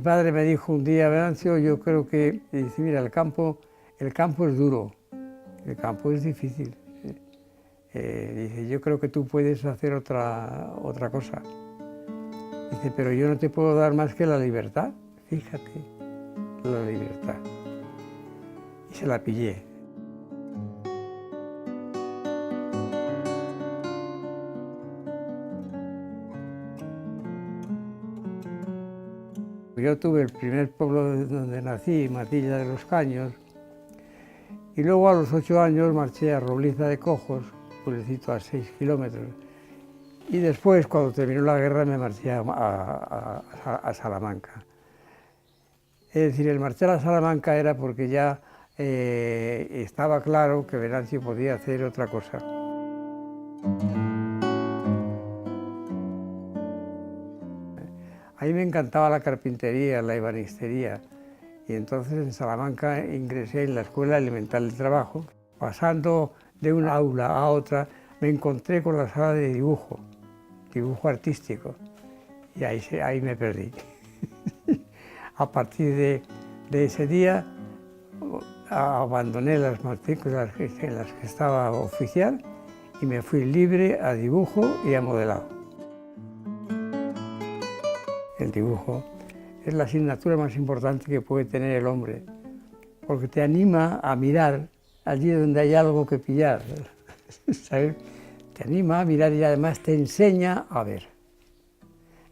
padre me dijo un día: Venancio, yo creo que, dice, mira, el campo es duro, el campo es difícil. Dice, yo creo que tú puedes hacer otra cosa. Dice, pero yo no te puedo dar más que la libertad, fíjate, la libertad. Y se la pillé. Yo tuve el primer pueblo donde nací, Matilla de los Caños, y luego a los 8 años marché a Robliza de Cojos, pueblecito a 6 kilómetros, y después, cuando terminó la guerra, me marché a Salamanca. Es decir, el marchar a Salamanca era porque ya estaba claro que Venancio podía hacer otra cosa. A mí me encantaba la carpintería, la ebanistería, y entonces en Salamanca ingresé en la Escuela Elemental de Trabajo. Pasando de una aula a otra, me encontré con la sala de dibujo artístico, y ahí me perdí. A partir de ese día abandoné las matrículas en las que estaba oficial y me fui libre a dibujo y a modelado. El dibujo es la asignatura más importante que puede tener el hombre, porque te anima a mirar allí donde hay algo que pillar, ¿sabes? Te anima a mirar y además te enseña a ver.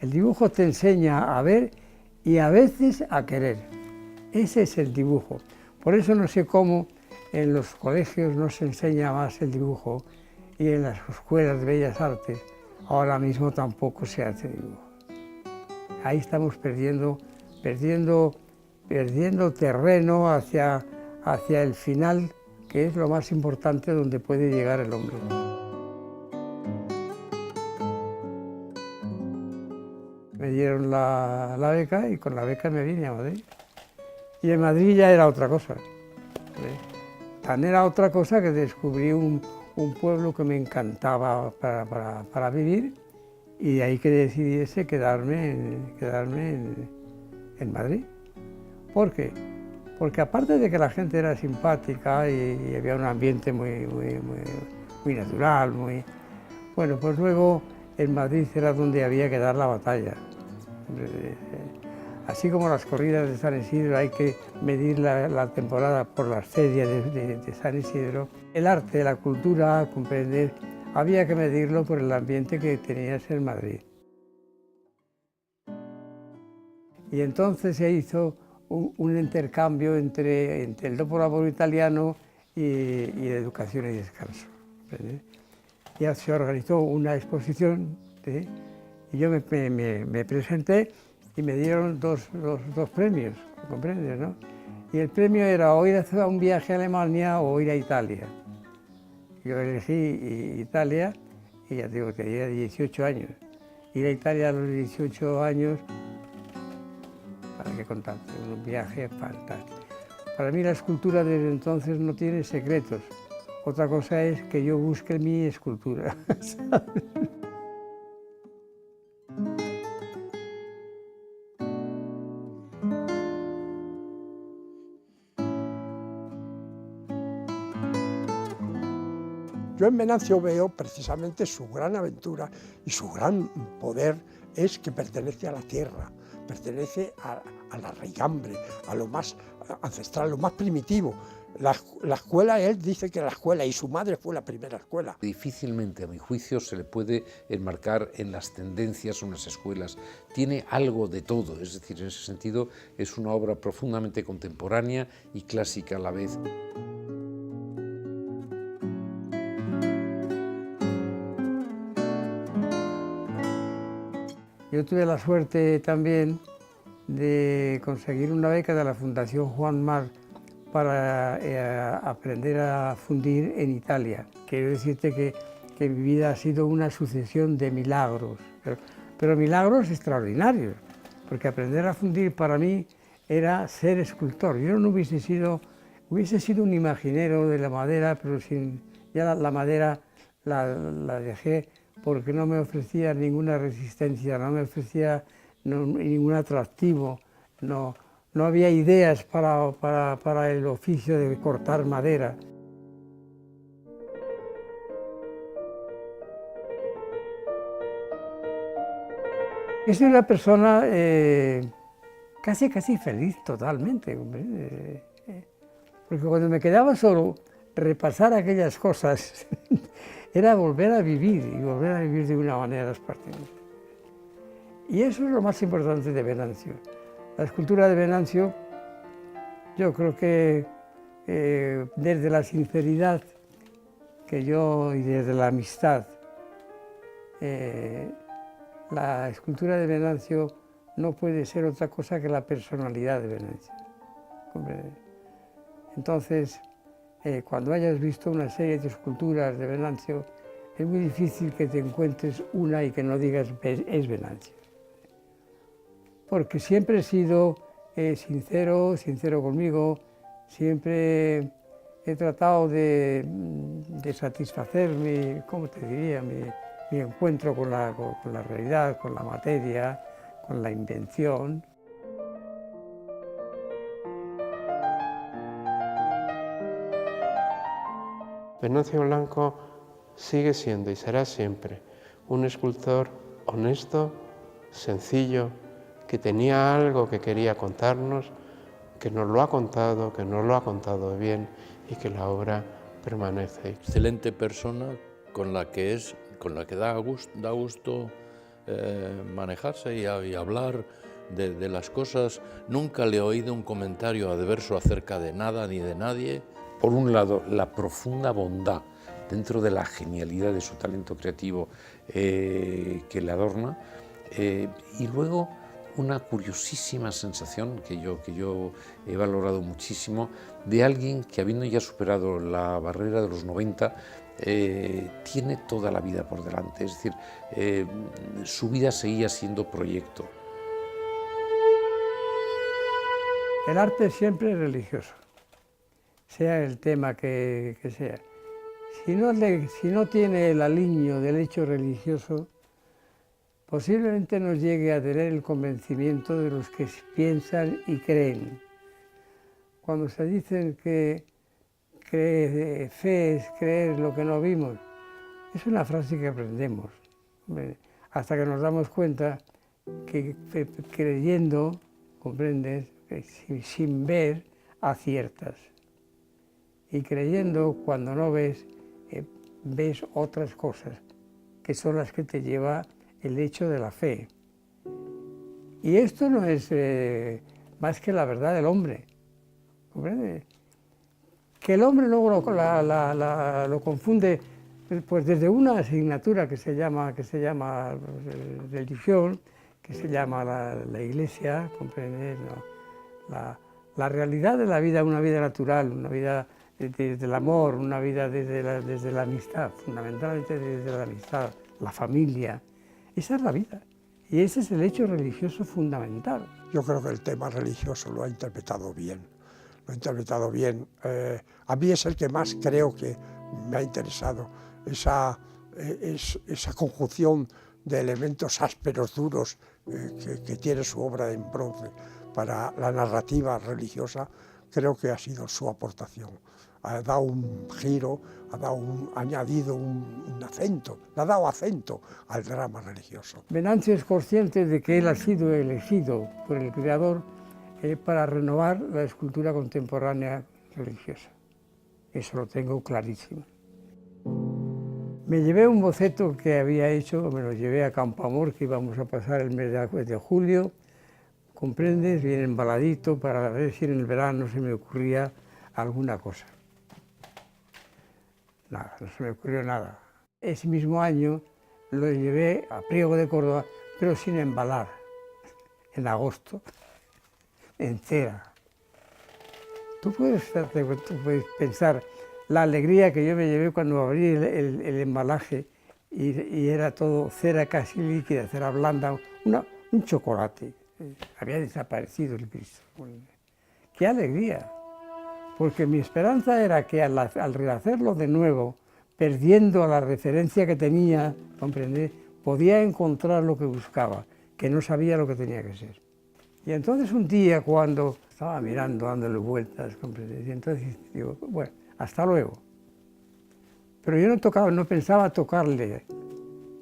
El dibujo te enseña a ver y a veces a querer. Ese es el dibujo. Por eso no sé cómo en los colegios no se enseña más el dibujo y en las escuelas de Bellas Artes ahora mismo tampoco se hace dibujo. Ahí estamos perdiendo terreno hacia el final, que es lo más importante donde puede llegar el hombre. Me dieron la beca y con la beca me vine a Madrid. Y en Madrid ya era otra cosa. Tan era otra cosa que descubrí un pueblo que me encantaba para vivir, y de ahí que decidiese quedarme en Madrid. ¿Por qué? Porque aparte de que la gente era simpática y había un ambiente muy natural, bueno, pues luego en Madrid era donde había que dar la batalla. Así como las corridas de San Isidro hay que medir la temporada por las ferias de San Isidro, el arte, la cultura, comprender, había que medirlo por el ambiente que tenías en Madrid. Y entonces se hizo un intercambio entre el dopo lavoro italiano y educación y descanso. Ya se organizó una exposición, y yo me presenté y me dieron dos premios, ¿comprendes, no? Y el premio era o ir a hacer un viaje a Alemania o ir a Italia. Yo elegí Italia y ya digo, tenía 18 años. Ir a Italia a los 18 años, para qué contarte, un viaje fantástico. Para mí la escultura desde entonces no tiene secretos. Otra cosa es que yo busque mi escultura, ¿sabes? Yo en Venancio veo precisamente su gran aventura y su gran poder es que pertenece a la tierra, pertenece a la raigambre, a lo más ancestral, lo más primitivo. La escuela, él dice que la escuela, y su madre fue la primera escuela. Difícilmente, a mi juicio, se le puede enmarcar en las tendencias unas escuelas. Tiene algo de todo, es decir, en ese sentido es una obra profundamente contemporánea y clásica a la vez. Yo tuve la suerte también de conseguir una beca de la Fundación Juan Mar para aprender a fundir en Italia. Quiero decirte que mi vida ha sido una sucesión de milagros, pero milagros extraordinarios, porque aprender a fundir para mí era ser escultor. Yo no hubiese sido un imaginero de la madera, pero ya la madera la dejé porque no me ofrecía ninguna resistencia, no me ofrecía ningún atractivo, no había ideas para el oficio de cortar madera. Es una persona casi feliz totalmente, hombre. Porque cuando me quedaba solo, repasar aquellas cosas era volver a vivir, y volver a vivir de una manera espartana. Y eso es lo más importante de Venancio. La escultura de Venancio, yo creo que desde la sinceridad y desde la amistad, la escultura de Venancio no puede ser otra cosa que la personalidad de Venancio. Entonces, cuando hayas visto una serie de esculturas de Venancio, es muy difícil que te encuentres una y que no digas es Venancio. Porque siempre he sido sincero conmigo, siempre he tratado de satisfacer mi encuentro con la realidad, con la materia, con la invención. Venancio Blanco sigue siendo y será siempre un escultor honesto, sencillo, que tenía algo que quería contarnos, que nos lo ha contado bien y que la obra permanece. Excelente persona con la que da gusto manejarse y hablar de las cosas. Nunca le he oído un comentario adverso acerca de nada ni de nadie. Por un lado, la profunda bondad dentro de la genialidad de su talento creativo que le adorna, y luego una curiosísima sensación que yo he valorado muchísimo de alguien que, habiendo ya superado la barrera de los 90, tiene toda la vida por delante, es decir, su vida seguía siendo proyecto. El arte siempre es religioso, sea el tema que sea. Si no tiene el aliño del hecho religioso, posiblemente nos llegue a tener el convencimiento de los que piensan y creen. Cuando se dicen que fe es creer lo que no vimos, es una frase que aprendemos, hasta que nos damos cuenta que creyendo, comprendes, sin ver, aciertas. Y creyendo, cuando no ves, ves otras cosas, que son las que te lleva el hecho de la fe. Y esto no es más que la verdad del hombre, ¿comprende? Que el hombre luego lo confunde, pues desde una asignatura que se llama religión, que se llama la Iglesia, ¿comprende? La realidad de la vida, una vida natural, una vida desde el amor, una vida desde la amistad, fundamentalmente desde la amistad, la familia. Esa es la vida y ese es el hecho religioso fundamental. Yo creo que el tema religioso lo ha interpretado bien. A mí es el que más creo que me ha interesado, esa conjunción de elementos ásperos, duros, que tiene su obra en bronce para la narrativa religiosa. Creo que ha sido su aportación. Ha dado un giro, ha añadido un acento, le ha dado acento al drama religioso. Venancio es consciente de que él ha sido elegido por el Creador para renovar la escultura contemporánea religiosa. Eso lo tengo clarísimo. Me llevé un boceto que había hecho, me lo llevé a Campoamor, que íbamos a pasar el mes de julio, comprendes, bien embaladito, para ver si en el verano se me ocurría alguna cosa. Nada, no se me ocurrió nada. Ese mismo año lo llevé a Priego de Córdoba, pero sin embalar, en agosto, en cera. Tú puedes pensar la alegría que yo me llevé cuando abrí el embalaje y era todo cera casi líquida, cera blanda, un chocolate. Había desaparecido el Cristo. ¡Qué alegría! Porque mi esperanza era que al rehacerlo de nuevo, perdiendo la referencia que tenía, ¿comprendés?, podía encontrar lo que buscaba, que no sabía lo que tenía que ser. Y entonces un día cuando estaba mirando, dándole vueltas, ¿comprendes? Y entonces digo, bueno, hasta luego. Pero yo no pensaba tocarle,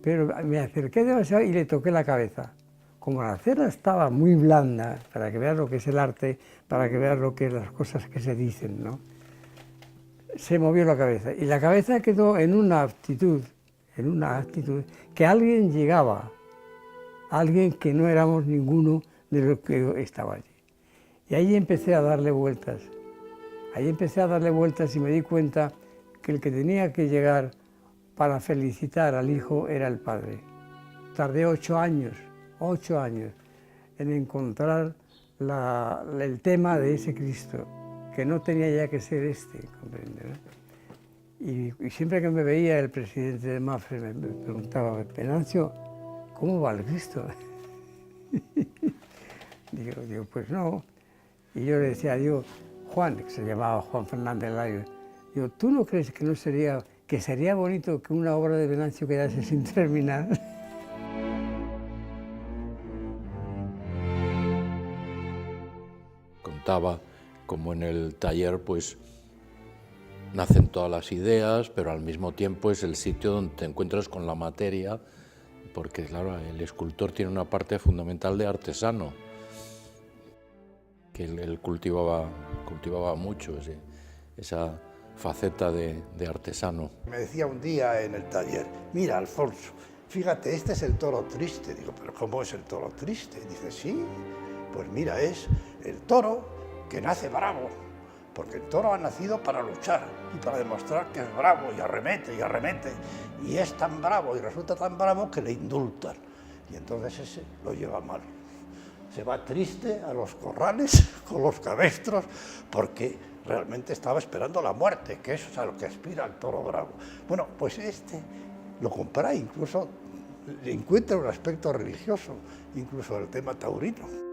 pero me acerqué demasiado y le toqué la cabeza. Como la cera estaba muy blanda, para que veas lo que es el arte, para que veas lo que es las cosas que se dicen, ¿no? Se movió la cabeza y la cabeza quedó en una actitud que alguien llegaba, alguien que no éramos ninguno de los que estaba allí. Y ahí empecé a darle vueltas, y me di cuenta que el que tenía que llegar para felicitar al hijo era el padre. Tardé 8 años en encontrar el tema de ese Cristo, que no tenía ya que ser este, ¿comprendes? Y siempre que me veía el presidente de Mafre me preguntaba, Venancio, ¿cómo va el Cristo? digo, pues no. Y yo le decía, Juan, que se llamaba Juan Fernández Layo, digo, ¿tú no crees que sería bonito que una obra de Venancio quedase sin terminar? Contaba como en el taller pues nacen todas las ideas, pero al mismo tiempo es el sitio donde te encuentras con la materia, porque claro, el escultor tiene una parte fundamental de artesano, que él cultivaba mucho esa faceta de artesano. Me decía un día en el taller, mira, Alfonso, fíjate, este es el toro triste. Digo, ¿pero cómo es el toro triste? Dice, sí, pues mira, es el toro que nace bravo, porque el toro ha nacido para luchar y para demostrar que es bravo y arremete, y es tan bravo y resulta tan bravo que le indultan, y entonces ese lo lleva mal. Se va triste a los corrales con los cabestros porque realmente estaba esperando la muerte, que eso es a lo que aspira el toro bravo. Bueno, pues este lo compara, incluso le encuentra un aspecto religioso, incluso el tema taurino.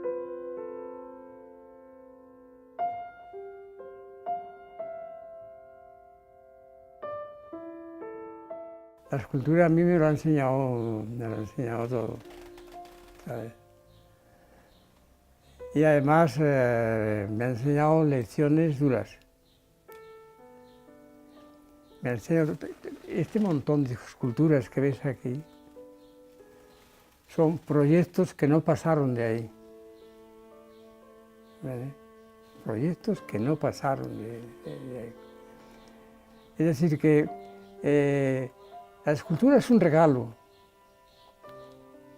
La escultura a mí me lo ha enseñado todo, ¿sabes? Y además me ha enseñado lecciones duras. Me ha enseñado este montón de esculturas que ves aquí, son proyectos que no pasaron de ahí. ¿Vale? Proyectos que no pasaron de ahí. Es decir, que la escultura es un regalo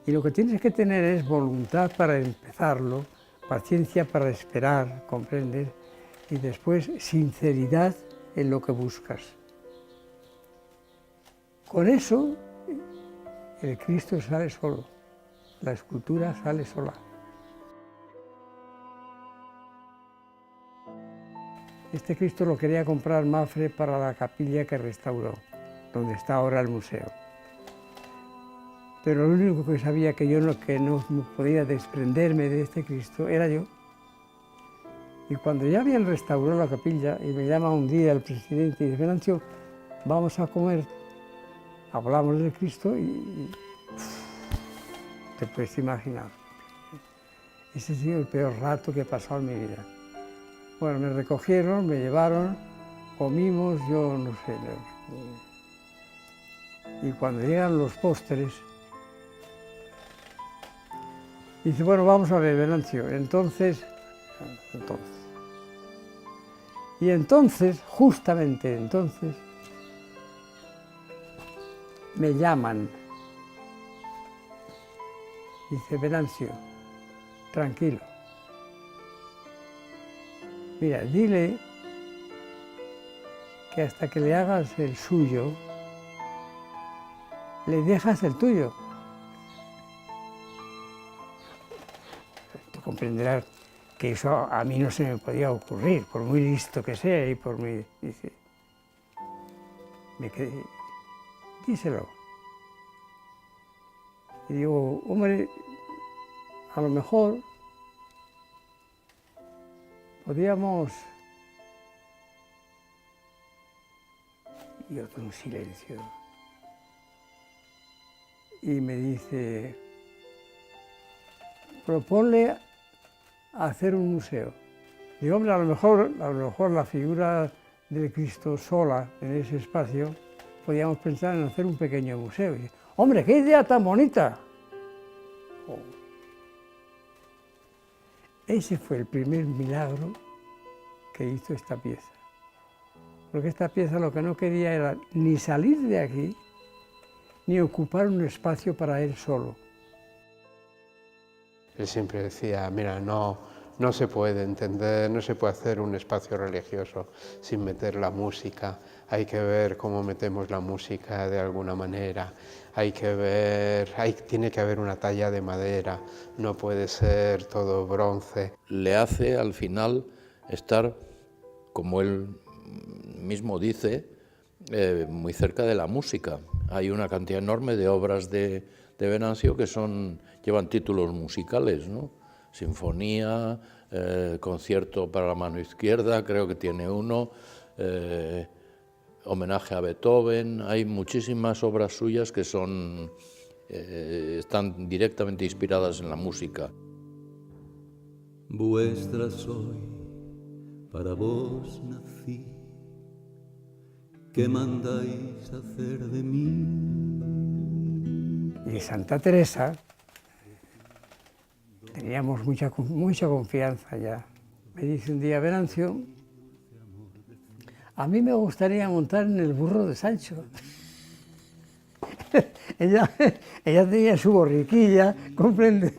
y lo que tienes que tener es voluntad para empezarlo, paciencia para esperar, comprender, y después sinceridad en lo que buscas. Con eso el Cristo sale solo, la escultura sale sola. Este Cristo lo quería comprar Mafre para la capilla que restauró, donde está ahora el museo. Pero lo único que sabía que no podía desprenderme de este Cristo era yo. Y cuando ya habían restaurado la capilla, y me llama un día el presidente y dice, Venancio, vamos a comer. Hablamos del Cristo y te puedes imaginar. Ese ha sido el peor rato que he pasado en mi vida. Bueno, me recogieron, me llevaron, comimos, yo no sé. Y cuando llegan los postres, dice, bueno, vamos a ver, Venancio, entonces, justamente entonces, me llaman. Dice, Venancio, tranquilo. Mira, dile que hasta que le hagas el suyo, le dejas el tuyo. Tú comprenderás que eso a mí no se me podía ocurrir, por muy listo que sea y por muy... Dice, me quedé, díselo. Y digo, hombre, a lo mejor podíamos... Y otro un silencio. Y me dice, proponle a hacer un museo. Digo, hombre, a lo mejor la figura del Cristo sola en ese espacio, podíamos pensar en hacer un pequeño museo. Y, ¡hombre, qué idea tan bonita! Oh. Ese fue el primer milagro que hizo esta pieza. Porque esta pieza lo que no quería era ni salir de aquí, ni ocupar un espacio para él solo. Él siempre decía, mira, no se puede entender, no se puede hacer un espacio religioso sin meter la música. Hay que ver cómo metemos la música de alguna manera. Tiene que haber una talla de madera, no puede ser todo bronce. Le hace al final estar, como él mismo dice, muy cerca de la música. Hay una cantidad enorme de obras de Venancio que llevan títulos musicales, ¿no? Sinfonía, concierto para la mano izquierda, creo que tiene uno, homenaje a Beethoven. Hay muchísimas obras suyas que están directamente inspiradas en la música. Vuestra soy, para vos nací, ¿qué mandáis hacer de mí? Y Santa Teresa, teníamos mucha confianza ya. Me dice un día, Venancio, a mí me gustaría montar en el burro de Sancho. ella tenía su borriquilla, ¿comprende?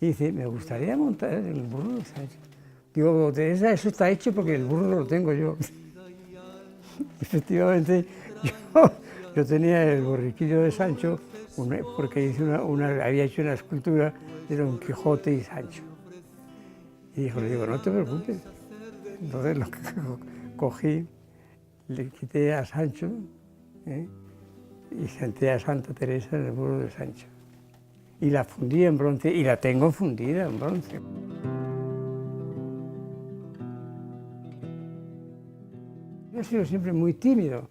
Y dice, me gustaría montar en el burro de Sancho. Digo, Teresa, eso está hecho porque el burro lo tengo yo. Efectivamente, yo tenía el borriquillo de Sancho porque había hecho una escultura de Don Quijote y Sancho. Y le digo, no te preocupes. Entonces lo cogí, le quité a Sancho y senté a Santa Teresa en el burro de Sancho. Y la fundí en bronce, y la tengo fundida en bronce. Yo he sido siempre muy tímido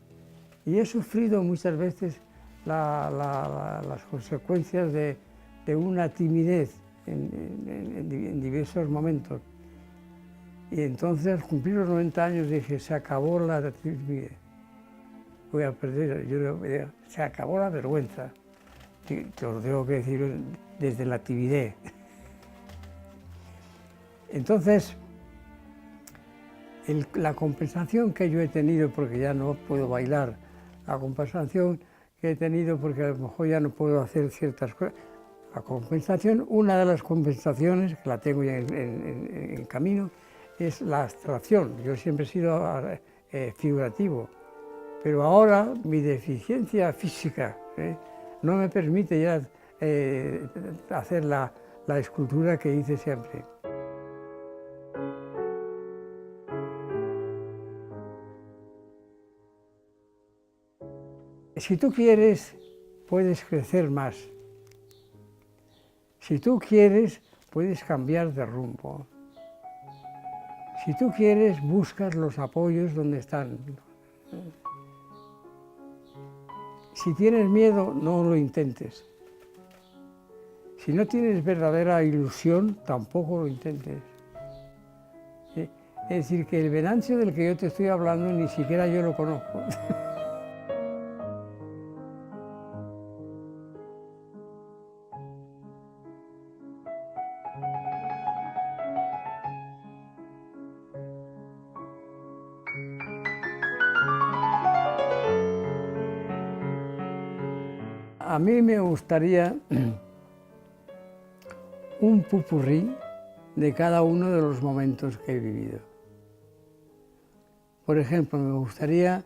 y he sufrido muchas veces las consecuencias de una timidez en diversos momentos. Y entonces, al cumplir los 90 años, dije, se acabó la timidez. Voy a perder, se acabó la vergüenza. Te lo tengo que decir desde la timidez. Entonces, la compensación que yo he tenido, porque ya no puedo bailar, la compensación que he tenido porque a lo mejor ya no puedo hacer ciertas cosas, la compensación, una de las compensaciones, que la tengo ya en camino, es la abstracción. Yo siempre he sido figurativo, pero ahora mi deficiencia física no me permite ya hacer la escultura que hice siempre. Si tú quieres, puedes crecer más. Si tú quieres, puedes cambiar de rumbo. Si tú quieres, buscas los apoyos donde están. Si tienes miedo, no lo intentes. Si no tienes verdadera ilusión, tampoco lo intentes. Es decir, que el Venancio del que yo te estoy hablando, ni siquiera yo lo conozco. A mí me gustaría un popurrí de cada uno de los momentos que he vivido. Por ejemplo, me gustaría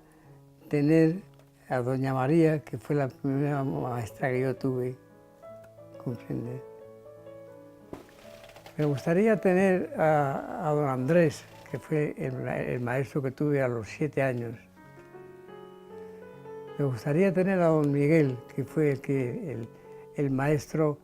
tener a Doña María, que fue la primera maestra que yo tuve, ¿comprendes? Me gustaría tener a don Andrés, que fue el maestro que tuve a los 7 años. Me gustaría tener a don Miguel, que fue el maestro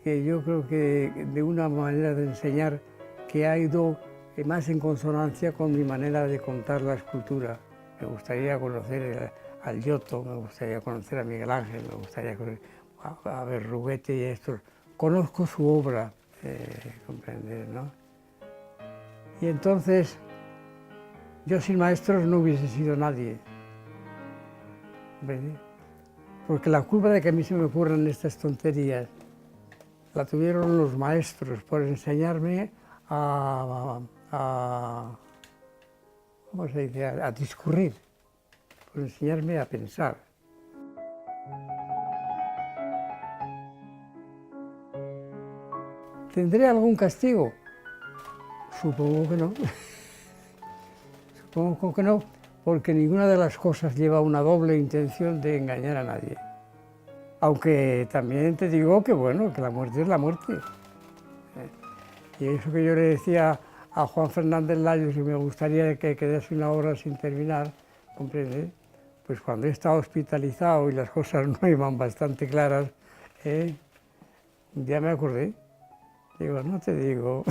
que yo creo que de una manera de enseñar que ha ido más en consonancia con mi manera de contar la escultura. Me gustaría conocer al Giotto, me gustaría conocer a Miguel Ángel, me gustaría conocer a Berruguete y a estos. Conozco su obra, comprender, ¿no? Y entonces, yo sin maestros no hubiese sido nadie, ¿comprende? Porque la culpa de que a mí se me ocurran estas tonterías la tuvieron los maestros por enseñarme ¿cómo se dice?, a discurrir, por enseñarme a pensar. ¿Tendré algún castigo? Supongo que no. Supongo que no, porque ninguna de las cosas lleva una doble intención de engañar a nadie. Aunque también te digo que, bueno, que la muerte es la muerte. Y eso que yo le decía a Juan Fernández Layos, que me gustaría que quedase una obra sin terminar, ¿comprendes? Pues cuando he estado hospitalizado y las cosas no iban bastante claras, un día me acordé. Digo, no te digo.